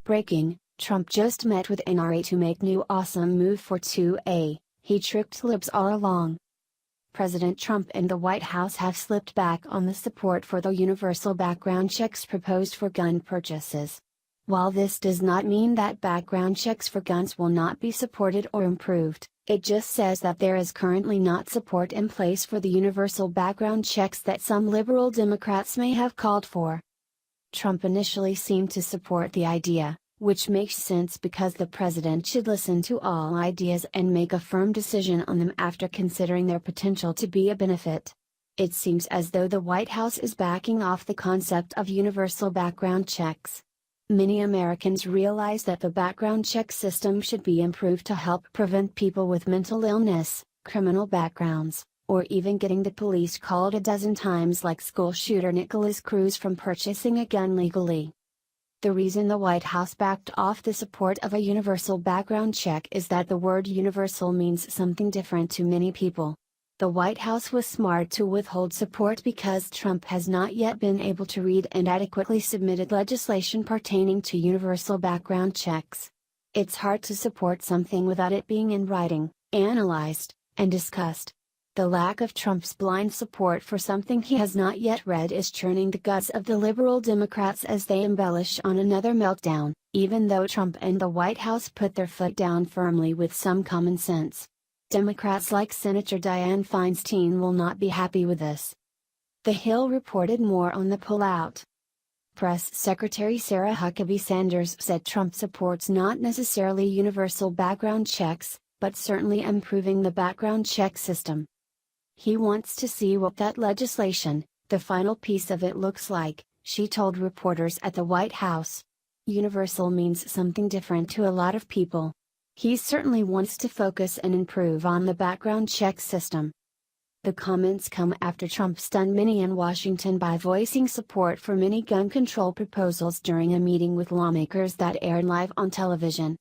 Breaking: Trump just met with NRA to make new awesome move for 2A, he tricked libs all along. President Trump and the White House have slipped back on the support for the universal background checks proposed for gun purchases. While this does not mean that background checks for guns will not be supported or improved, it just says that there is currently not support in place for the universal background checks that some liberal Democrats may have called for. Trump initially seemed to support the idea, which makes sense because the president should listen to all ideas and make a firm decision on them after considering their potential to be a benefit. It seems as though the White House is backing off the concept of universal background checks. Many Americans realize that the background check system should be improved to help prevent people with mental illness, criminal backgrounds, or even getting the police called a dozen times like school shooter Nikolas Cruz from purchasing a gun legally. The reason the White House backed off the support of a universal background check is that the word universal means something different to many people. The White House was smart to withhold support because Trump has not yet been able to read and adequately submitted legislation pertaining to universal background checks. It's hard to support something without it being in writing, analyzed, and discussed. The lack of Trump's blind support for something he has not yet read is churning the guts of the liberal Democrats as they embellish on another meltdown, even though Trump and the White House put their foot down firmly with some common sense. Democrats like Senator Dianne Feinstein will not be happy with this. The Hill reported more on the pullout. Press Secretary Sarah Huckabee Sanders said Trump supports not necessarily universal background checks, but certainly improving the background check system. He wants to see what that legislation, the final piece of it, looks like, she told reporters at the White House. Universal means something different to a lot of people. He certainly wants to focus and improve on the background check system. The comments come after Trump stunned many in Washington by voicing support for many gun control proposals during a meeting with lawmakers that aired live on television.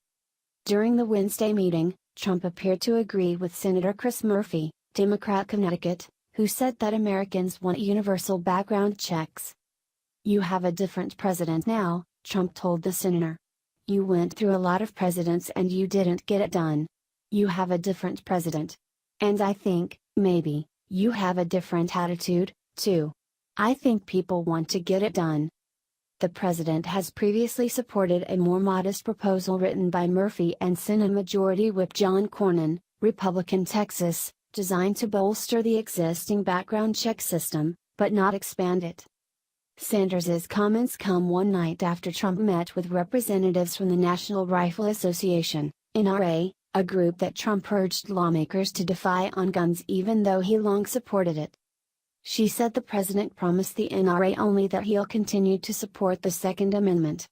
During the Wednesday meeting, Trump appeared to agree with Senator Chris Murphy, Democrat Connecticut, who said that Americans want universal background checks. "You have a different president now," Trump told the senator. "You went through a lot of presidents and you didn't get it done. You have a different president. And I think, maybe, you have a different attitude, too. I think people want to get it done." The president has previously supported a more modest proposal written by Murphy and Senate Majority Whip John Cornyn, Republican Texas, designed to bolster the existing background check system, but not expand it. Sanders's comments come one night after Trump met with representatives from the National Rifle Association, NRA, a group that Trump urged lawmakers to defy on guns even though he long supported it. She said the president promised the NRA only that he'll continue to support the Second Amendment.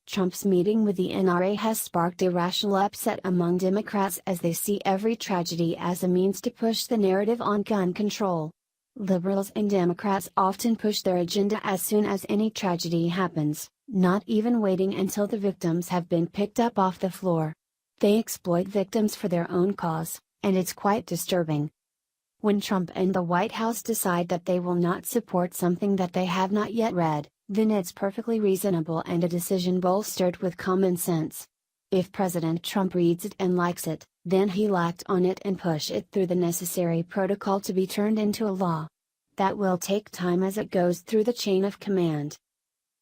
Trump's meeting with the NRA has sparked irrational upset among Democrats as they see every tragedy as a means to push the narrative on gun control. Liberals and Democrats often push their agenda as soon as any tragedy happens, not even waiting until the victims have been picked up off the floor. They exploit victims for their own cause, and it's quite disturbing. When Trump and the White House decide that they will not support something that they have not yet read, then it's perfectly reasonable and a decision bolstered with common sense. If President Trump reads it and likes it, then he'll act on it and push it through the necessary protocol to be turned into a law. That will take time as it goes through the chain of command.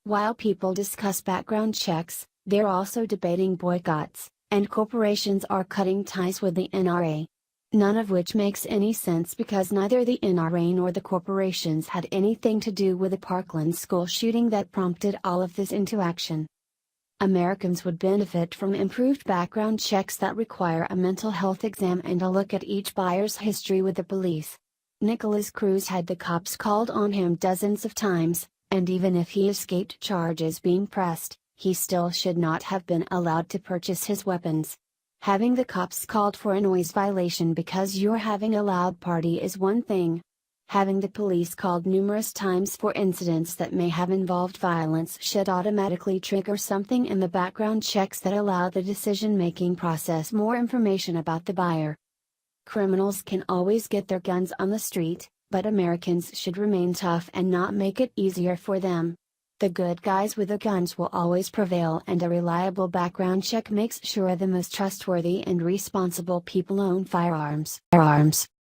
While people discuss background checks, they're also debating boycotts, and corporations are cutting ties with the NRA. None of which makes any sense because neither the NRA nor the corporations had anything to do with the Parkland school shooting that prompted all of this into action. Americans would benefit from improved background checks that require a mental health exam and a look at each buyer's history with the police. Nikolas Cruz had the cops called on him dozens of times, and even if he escaped charges being pressed, he still should not have been allowed to purchase his weapons. Having the cops called for a noise violation because you're having a loud party is one thing. Having the police called numerous times for incidents that may have involved violence should automatically trigger something in the background checks that allow the decision-making process more information about the buyer. Criminals can always get their guns on the street, but Americans should remain tough and not make it easier for them. The good guys with the guns will always prevail, and a reliable background check makes sure the most trustworthy and responsible people own firearms.